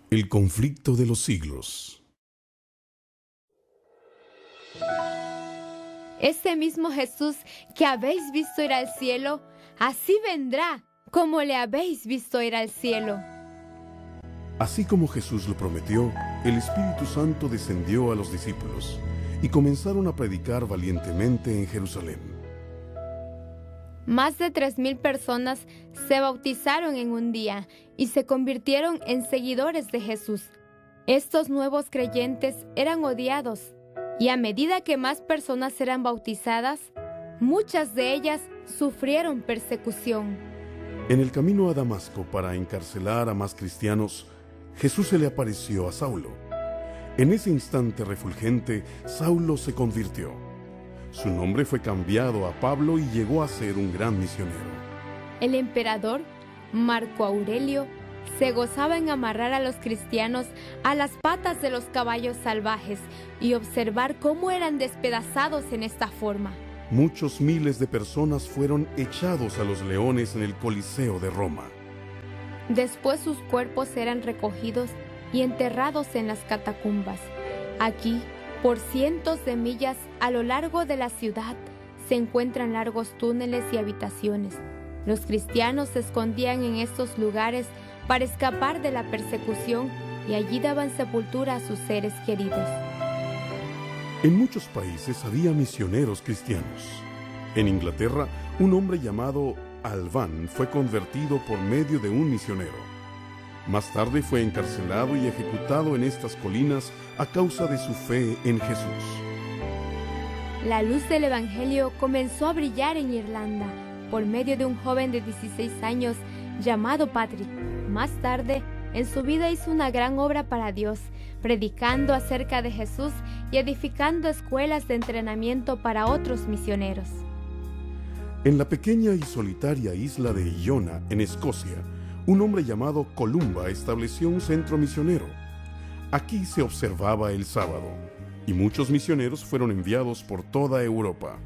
El conflicto de los siglos. Ese mismo Jesús que habéis visto ir al cielo, así vendrá como le habéis visto ir al cielo. Así como Jesús lo prometió, el Espíritu Santo descendió a los discípulos y comenzaron a predicar valientemente en Jerusalén. Más de 3,000 personas se bautizaron en un día y se convirtieron en seguidores de Jesús. Estos nuevos creyentes eran odiados y a medida que más personas eran bautizadas, muchas de ellas sufrieron persecución. En el camino a Damasco para encarcelar a más cristianos, Jesús se le apareció a Saulo. En ese instante refulgente, Saulo se convirtió. Su nombre fue cambiado a Pablo y llegó a ser un gran misionero. El emperador Marco Aurelio se gozaba en amarrar a los cristianos a las patas de los caballos salvajes y observar cómo eran despedazados en esta forma. Muchos miles de personas fueron echados a los leones en el Coliseo de Roma. Después sus cuerpos eran recogidos y enterrados en las catacumbas. Aquí, por cientos de millas a lo largo de la ciudad, se encuentran largos túneles y habitaciones. Los cristianos se escondían en estos lugares para escapar de la persecución y allí daban sepultura a sus seres queridos. En muchos países había misioneros cristianos. En Inglaterra, un hombre llamado Albán fue convertido por medio de un misionero. Más tarde fue encarcelado y ejecutado en estas colinas a causa de su fe en Jesús. La luz del Evangelio comenzó a brillar en Irlanda por medio de un joven de 16 años llamado Patrick. Más tarde, en su vida hizo una gran obra para Dios, predicando acerca de Jesús y edificando escuelas de entrenamiento para otros misioneros. En la pequeña y solitaria isla de Iona, en Escocia, un hombre llamado Columba estableció un centro misionero. Aquí se observaba el sábado, y muchos misioneros fueron enviados por toda Europa.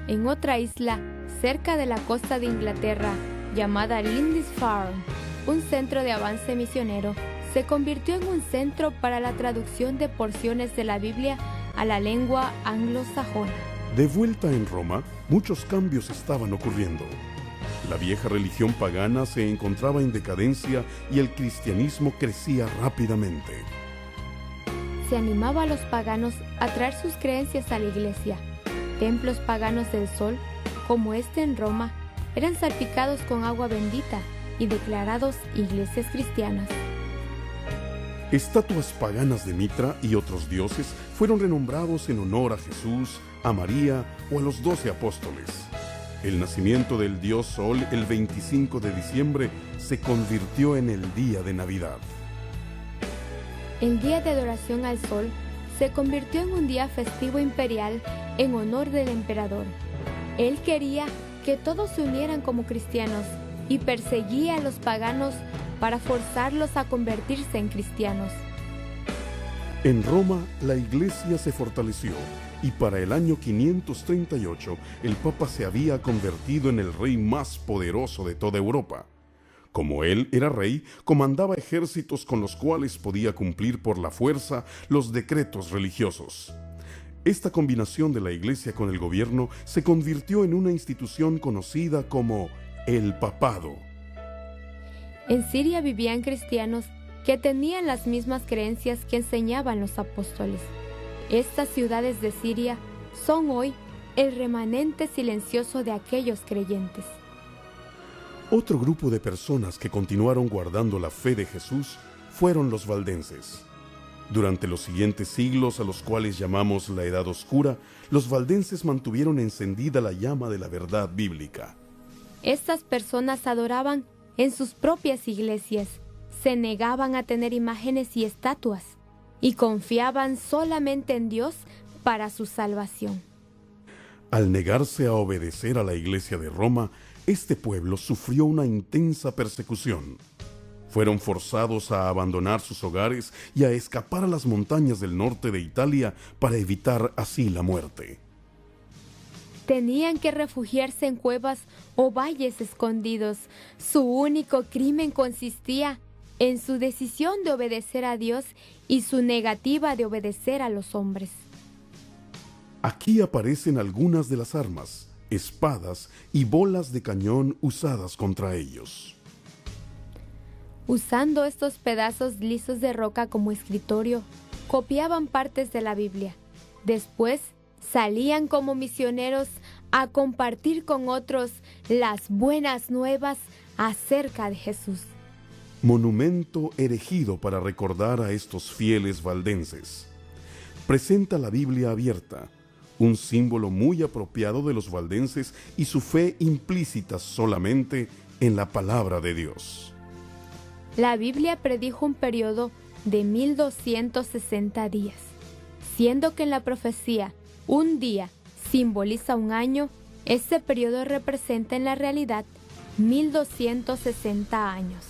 En otra isla, cerca de la costa de Inglaterra, llamada Lindisfarne, un centro de avance misionero se convirtió en un centro para la traducción de porciones de la Biblia a la lengua anglosajona. De vuelta en Roma, muchos cambios estaban ocurriendo. La vieja religión pagana se encontraba en decadencia y el cristianismo crecía rápidamente. Se animaba a los paganos a traer sus creencias a la iglesia. Templos paganos del sol, como este en Roma, eran salpicados con agua bendita y declarados iglesias cristianas. Estatuas paganas de Mitra y otros dioses fueron renombrados en honor a Jesús, a María o a los 12 apóstoles. El nacimiento del dios Sol el 25 de diciembre se convirtió en el día de Navidad. El día de adoración al sol se convirtió en un día festivo imperial en honor del emperador. Él quería que todos se unieran como cristianos y perseguía a los paganos para forzarlos a convertirse en cristianos. En Roma, la iglesia se fortaleció y para el año 538 el Papa se había convertido en el rey más poderoso de toda Europa. Como él era rey, comandaba ejércitos con los cuales podía cumplir por la fuerza los decretos religiosos. Esta combinación de la iglesia con el gobierno se convirtió en una institución conocida como el papado. En Siria vivían cristianos que tenían las mismas creencias que enseñaban los apóstoles. Estas ciudades de Siria son hoy el remanente silencioso de aquellos creyentes. Otro grupo de personas que continuaron guardando la fe de Jesús fueron los valdenses. Durante los siguientes siglos, a los cuales llamamos la Edad Oscura, los valdenses mantuvieron encendida la llama de la verdad bíblica. Estas personas adoraban en sus propias iglesias, se negaban a tener imágenes y estatuas, y confiaban solamente en Dios para su salvación. Al negarse a obedecer a la Iglesia de Roma, este pueblo sufrió una intensa persecución. Fueron forzados a abandonar sus hogares y a escapar a las montañas del norte de Italia para evitar así la muerte. Tenían que refugiarse en cuevas o valles escondidos. Su único crimen consistía en su decisión de obedecer a Dios y su negativa de obedecer a los hombres. Aquí aparecen algunas de las armas, espadas y bolas de cañón usadas contra ellos. Usando estos pedazos lisos de roca como escritorio, copiaban partes de la Biblia. Después, salían como misioneros a compartir con otros las buenas nuevas acerca de Jesús. Monumento erigido para recordar a estos fieles valdenses. Presenta la Biblia abierta, un símbolo muy apropiado de los valdenses y su fe implícita solamente en la palabra de Dios. La Biblia predijo un periodo de 1260 días, siendo que en la profecía un día simboliza un año, este periodo representa en la realidad 1260 años.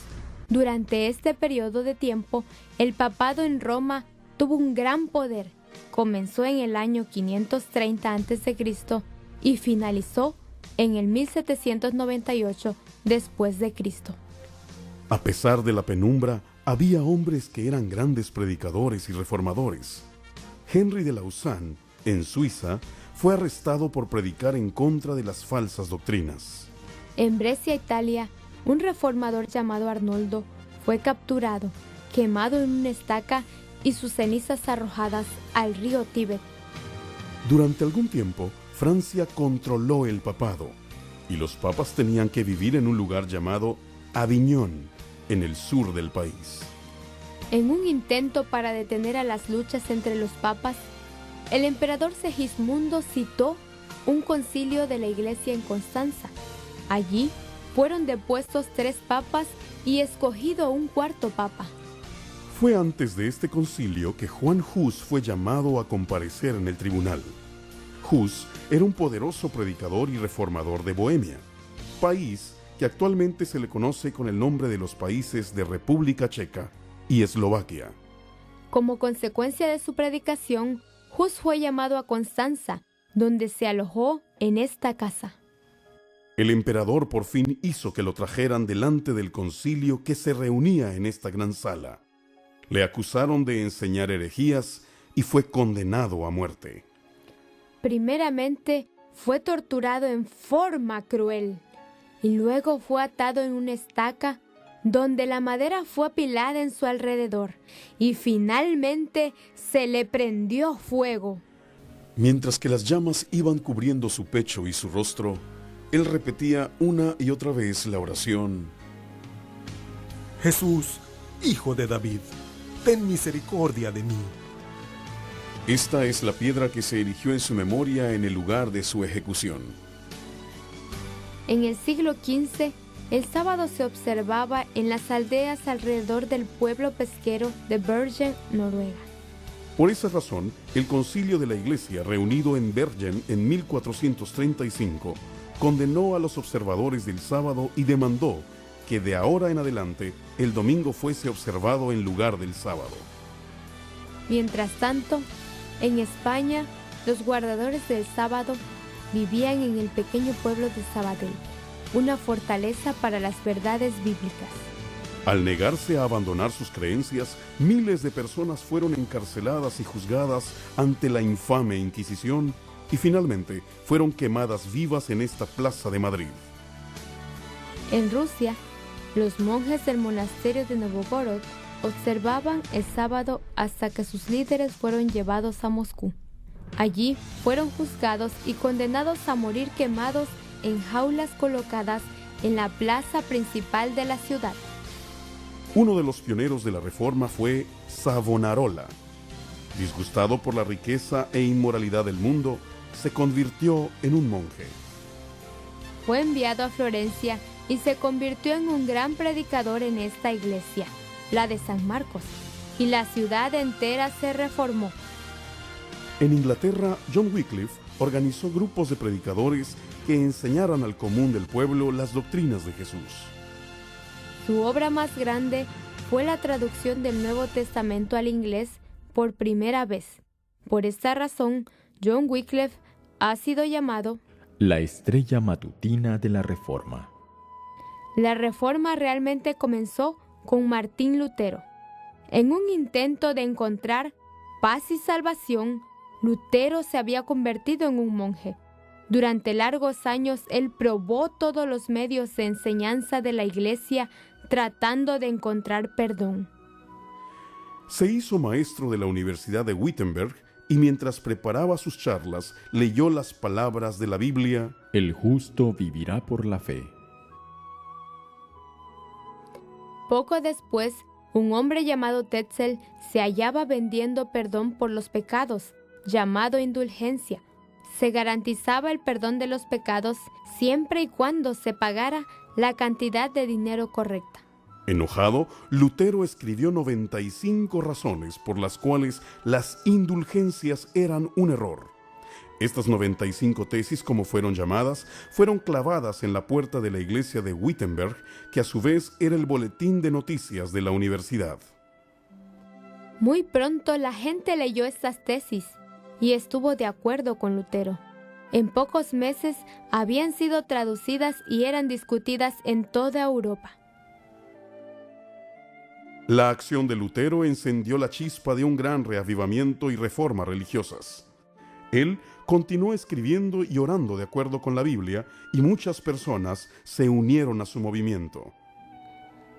Durante este periodo de tiempo, el papado en Roma tuvo un gran poder. Comenzó en el año 530 a.C. y finalizó en el 1798 después de Cristo. A pesar de la penumbra, había hombres que eran grandes predicadores y reformadores. Henry de Lausanne, en Suiza, fue arrestado por predicar en contra de las falsas doctrinas. En Brescia, Italia, un reformador llamado Arnoldo fue capturado, quemado en una estaca y sus cenizas arrojadas al río Tíbet. Durante algún tiempo, Francia controló el papado y los papas tenían que vivir en un lugar llamado Aviñón, en el sur del país. En un intento para detener a las luchas entre los papas, el emperador Segismundo citó un concilio de la Iglesia en Constanza. Allí fueron depuestos 3 papas y escogido un 4º papa. Fue antes de este concilio que Juan Hus fue llamado a comparecer en el tribunal. Hus era un poderoso predicador y reformador de Bohemia, país que actualmente se le conoce con el nombre de los países de República Checa y Eslovaquia. Como consecuencia de su predicación, Hus fue llamado a Constanza, donde se alojó en esta casa. El emperador por fin hizo que lo trajeran delante del concilio que se reunía en esta gran sala. Le acusaron de enseñar herejías y fue condenado a muerte. Primeramente, fue torturado en forma cruel y luego fue atado en una estaca donde la madera fue apilada en su alrededor y finalmente se le prendió fuego. Mientras que las llamas iban cubriendo su pecho y su rostro, él repetía una y otra vez la oración: Jesús, Hijo de David, ten misericordia de mí. Esta es la piedra que se erigió en su memoria en el lugar de su ejecución. En el siglo XV, el sábado se observaba en las aldeas alrededor del pueblo pesquero de Bergen, Noruega. Por esa razón, el concilio de la Iglesia, reunido en Bergen en 1435, condenó a los observadores del sábado y demandó que de ahora en adelante el domingo fuese observado en lugar del sábado. Mientras tanto, en España, los guardadores del sábado vivían en el pequeño pueblo de Sabadell, una fortaleza para las verdades bíblicas. Al negarse a abandonar sus creencias, miles de personas fueron encarceladas y juzgadas ante la infame Inquisición y finalmente fueron quemadas vivas en esta plaza de Madrid. En Rusia, los monjes del monasterio de Novgorod observaban el sábado hasta que sus líderes fueron llevados a Moscú. Allí fueron juzgados y condenados a morir quemados en jaulas colocadas en la plaza principal de la ciudad. Uno de los pioneros de la Reforma fue Savonarola. Disgustado por la riqueza e inmoralidad del mundo, se convirtió en un monje. Fue enviado a Florencia y se convirtió en un gran predicador en esta iglesia, la de San Marcos, y la ciudad entera se reformó. En Inglaterra, John Wycliffe organizó grupos de predicadores que enseñaran al común del pueblo las doctrinas de Jesús. Su obra más grande fue la traducción del Nuevo Testamento al inglés por primera vez. Por esta razón, John Wycliffe ha sido llamado la estrella matutina de la Reforma. La Reforma realmente comenzó con Martín Lutero. En un intento de encontrar paz y salvación, Lutero se había convertido en un monje. Durante largos años él probó todos los medios de enseñanza de la Iglesia tratando de encontrar perdón. Se hizo maestro de la Universidad de Wittenberg y mientras preparaba sus charlas leyó las palabras de la Biblia: El justo vivirá por la fe. Poco después, un hombre llamado Tetzel se hallaba vendiendo perdón por los pecados, llamado indulgencia. Se garantizaba el perdón de los pecados siempre y cuando se pagara la cantidad de dinero correcta. Enojado, Lutero escribió 95 razones por las cuales las indulgencias eran un error. Estas 95 tesis, como fueron llamadas, fueron clavadas en la puerta de la iglesia de Wittenberg, que a su vez era el boletín de noticias de la universidad. Muy pronto la gente leyó estas tesis y estuvo de acuerdo con Lutero. En pocos meses habían sido traducidas y eran discutidas en toda Europa. La acción de Lutero encendió la chispa de un gran reavivamiento y reformas religiosas. Él continuó escribiendo y orando de acuerdo con la Biblia, y muchas personas se unieron a su movimiento.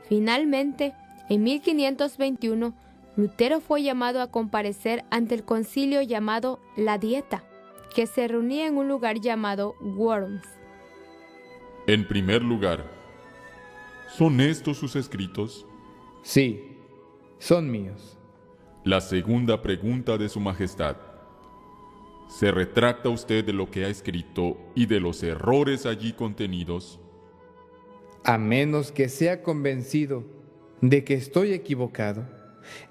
Finalmente, en 1521, Lutero fue llamado a comparecer ante el concilio llamado La Dieta, que se reunía en un lugar llamado Worms. En primer lugar, ¿son estos sus escritos? Sí, son míos. La segunda pregunta de su majestad. ¿Se retracta usted de lo que ha escrito y de los errores allí contenidos? A menos que sea convencido de que estoy equivocado,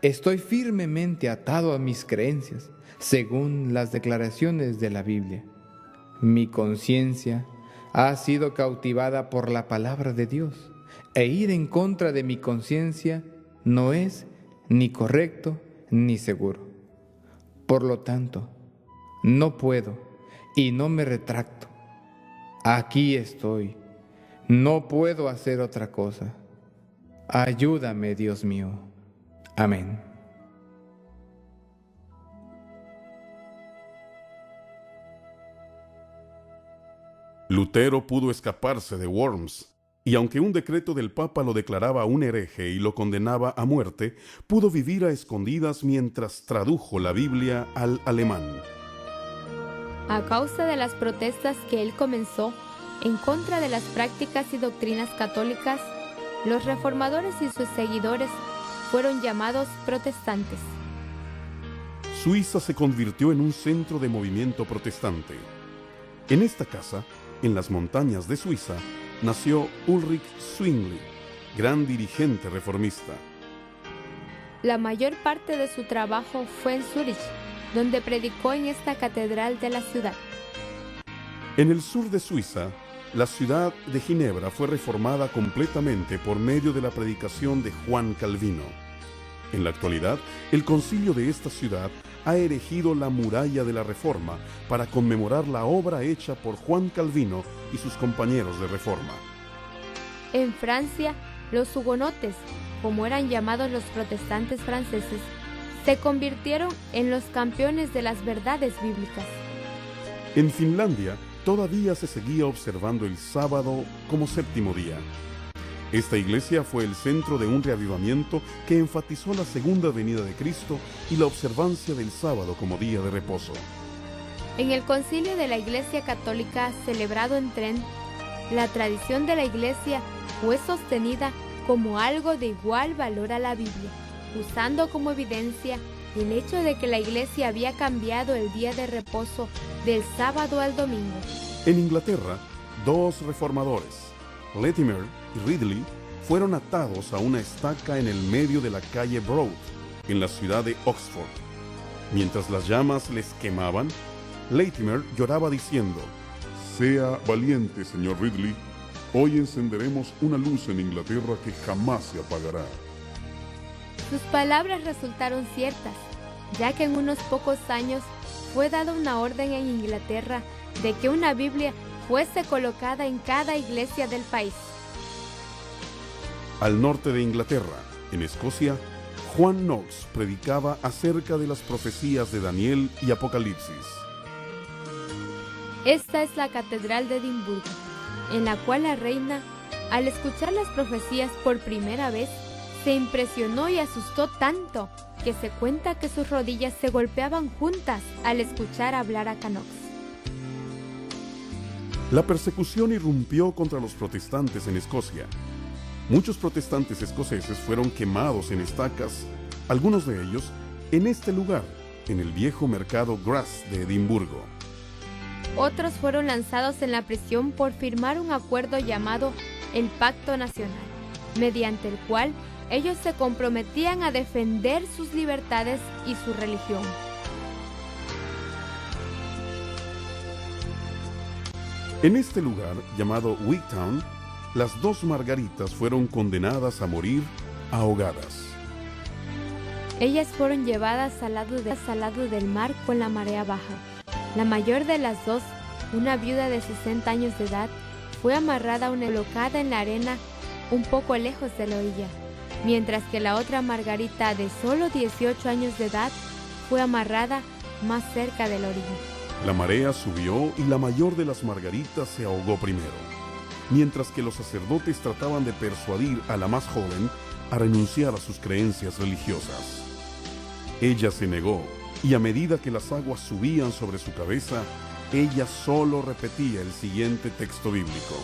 estoy firmemente atado a mis creencias, según las declaraciones de la Biblia. Mi conciencia ha sido cautivada por la palabra de Dios, e ir en contra de mi conciencia no es ni correcto ni seguro. Por lo tanto, no puedo y no me retracto. Aquí estoy. No puedo hacer otra cosa. Ayúdame, Dios mío. Amén. Lutero pudo escaparse de Worms, y aunque un decreto del Papa lo declaraba un hereje y lo condenaba a muerte, pudo vivir a escondidas mientras tradujo la Biblia al alemán. A causa de las protestas que él comenzó en contra de las prácticas y doctrinas católicas, los reformadores y sus seguidores fueron llamados protestantes. Suiza se convirtió en un centro de movimiento protestante. En esta casa, en las montañas de Suiza, nació Ulrich Zwingli, gran dirigente reformista. La mayor parte de su trabajo fue en Zúrich, donde predicó en esta catedral de la ciudad. En el sur de Suiza, la ciudad de Ginebra fue reformada completamente por medio de la predicación de Juan Calvino. En la actualidad, el concilio de esta ciudad ha erigido la muralla de la Reforma para conmemorar la obra hecha por Juan Calvino y sus compañeros de reforma. En Francia, los hugonotes, como eran llamados los protestantes franceses, se convirtieron en los campeones de las verdades bíblicas. En Finlandia, todavía se seguía observando el sábado como séptimo día. Esta iglesia fue el centro de un reavivamiento que enfatizó la segunda venida de Cristo y la observancia del sábado como día de reposo. En el concilio de la Iglesia Católica celebrado en Trent, la tradición de la Iglesia fue sostenida como algo de igual valor a la Biblia, usando como evidencia el hecho de que la Iglesia había cambiado el día de reposo del sábado al domingo. En Inglaterra, dos reformadores, Latimer y Ridley, fueron atados a una estaca en el medio de la calle Broad, en la ciudad de Oxford. Mientras las llamas les quemaban, Latimer lloraba diciendo: «Sea valiente, señor Ridley. Hoy encenderemos una luz en Inglaterra que jamás se apagará». Sus palabras resultaron ciertas, ya que en unos pocos años fue dada una orden en Inglaterra de que una Biblia fuese colocada en cada iglesia del país. Al norte de Inglaterra, en Escocia, Juan Knox predicaba acerca de las profecías de Daniel y Apocalipsis. Esta es la catedral de Edimburgo, en la cual la reina, al escuchar las profecías por primera vez, se impresionó y asustó tanto que se cuenta que sus rodillas se golpeaban juntas al escuchar hablar a Knox. La persecución irrumpió contra los protestantes en Escocia. Muchos protestantes escoceses fueron quemados en estacas, algunos de ellos en este lugar, en el viejo mercado Grass de Edimburgo. Otros fueron lanzados en la prisión por firmar un acuerdo llamado el Pacto Nacional, mediante el cual ellos se comprometían a defender sus libertades y su religión. En este lugar, llamado Wigtown, las dos Margaritas fueron condenadas a morir ahogadas. Ellas fueron llevadas al lado del mar con la marea baja. La mayor de las dos, una viuda de 60 años de edad, fue amarrada colocada en la arena un poco lejos de la orilla, mientras que la otra Margarita, de solo 18 años de edad, fue amarrada más cerca de la orilla. La marea subió y la mayor de las Margaritas se ahogó primero, mientras que los sacerdotes trataban de persuadir a la más joven a renunciar a sus creencias religiosas. Ella se negó, y a medida que las aguas subían sobre su cabeza, ella solo repetía el siguiente texto bíblico: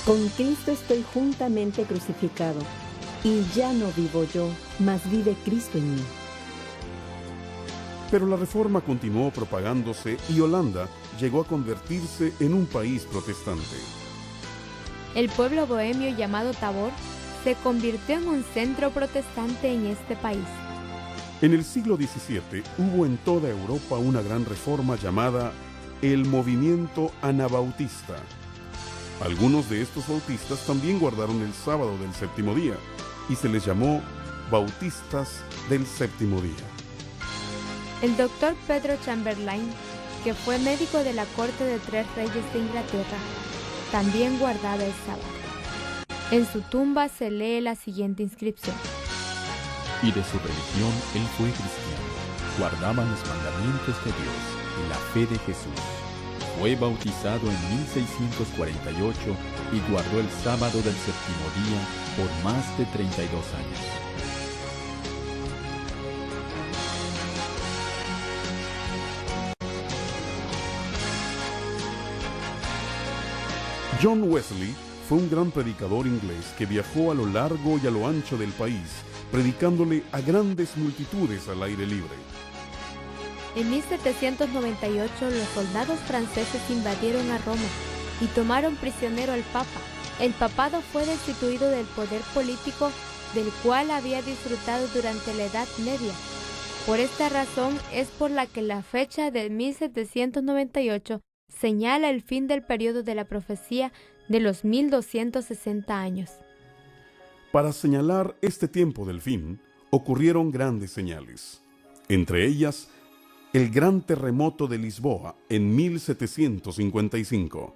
Con Cristo estoy juntamente crucificado, y ya no vivo yo, mas vive Cristo en mí. Pero la reforma continuó propagándose y Holanda llegó a convertirse en un país protestante. El pueblo bohemio llamado Tabor se convirtió en un centro protestante en este país. En el siglo XVII hubo en toda Europa una gran reforma llamada el movimiento anabautista. Algunos de estos bautistas también guardaron el sábado del séptimo día y se les llamó bautistas del séptimo día. El doctor Pedro Chamberlain, que fue médico de la corte de 3 reyes de Inglaterra, también guardaba el sábado. En su tumba se lee la siguiente inscripción: Y de su religión él fue cristiano, guardaba los mandamientos de Dios y la fe de Jesús. Fue bautizado en 1648 y guardó el sábado del séptimo día por más de 32 años. John Wesley fue un gran predicador inglés que viajó a lo largo y a lo ancho del país, predicándole a grandes multitudes al aire libre. En 1798 los soldados franceses invadieron a Roma y tomaron prisionero al Papa. El papado fue destituido del poder político del cual había disfrutado durante la Edad Media. Por esta razón es por la que la fecha de 1798 señala el fin del periodo de la profecía de los 1260 años. Para señalar este tiempo del fin, ocurrieron grandes señales. Entre ellas, el gran terremoto de Lisboa en 1755.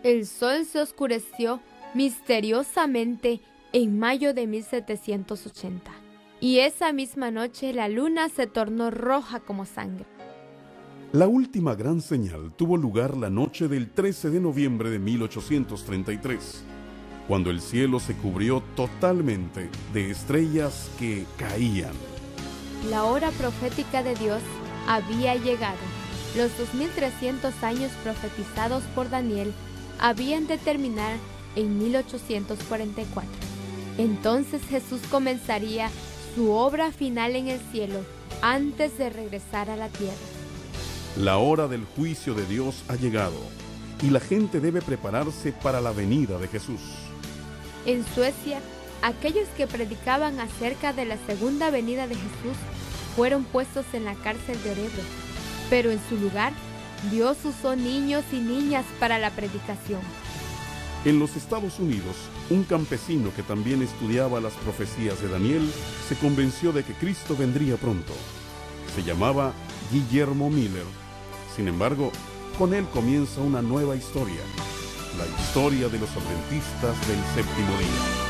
El sol se oscureció misteriosamente en mayo de 1780, y esa misma noche la luna se tornó roja como sangre. La última gran señal tuvo lugar la noche del 13 de noviembre de 1833, cuando el cielo se cubrió totalmente de estrellas que caían. La hora profética de Dios había llegado. Los 2300 años profetizados por Daniel habían de terminar en 1844. Entonces Jesús comenzaría su obra final en el cielo antes de regresar a la tierra. La hora del juicio de Dios ha llegado y la gente debe prepararse para la venida de Jesús. En Suecia, aquellos que predicaban acerca de la segunda venida de Jesús fueron puestos en la cárcel de Örebro, pero en su lugar, Dios usó niños y niñas para la predicación. En los Estados Unidos, un campesino que también estudiaba las profecías de Daniel se convenció de que Cristo vendría pronto. Se llamaba Guillermo Miller. Sin embargo, con él comienza una nueva historia, la historia de los adventistas del séptimo día.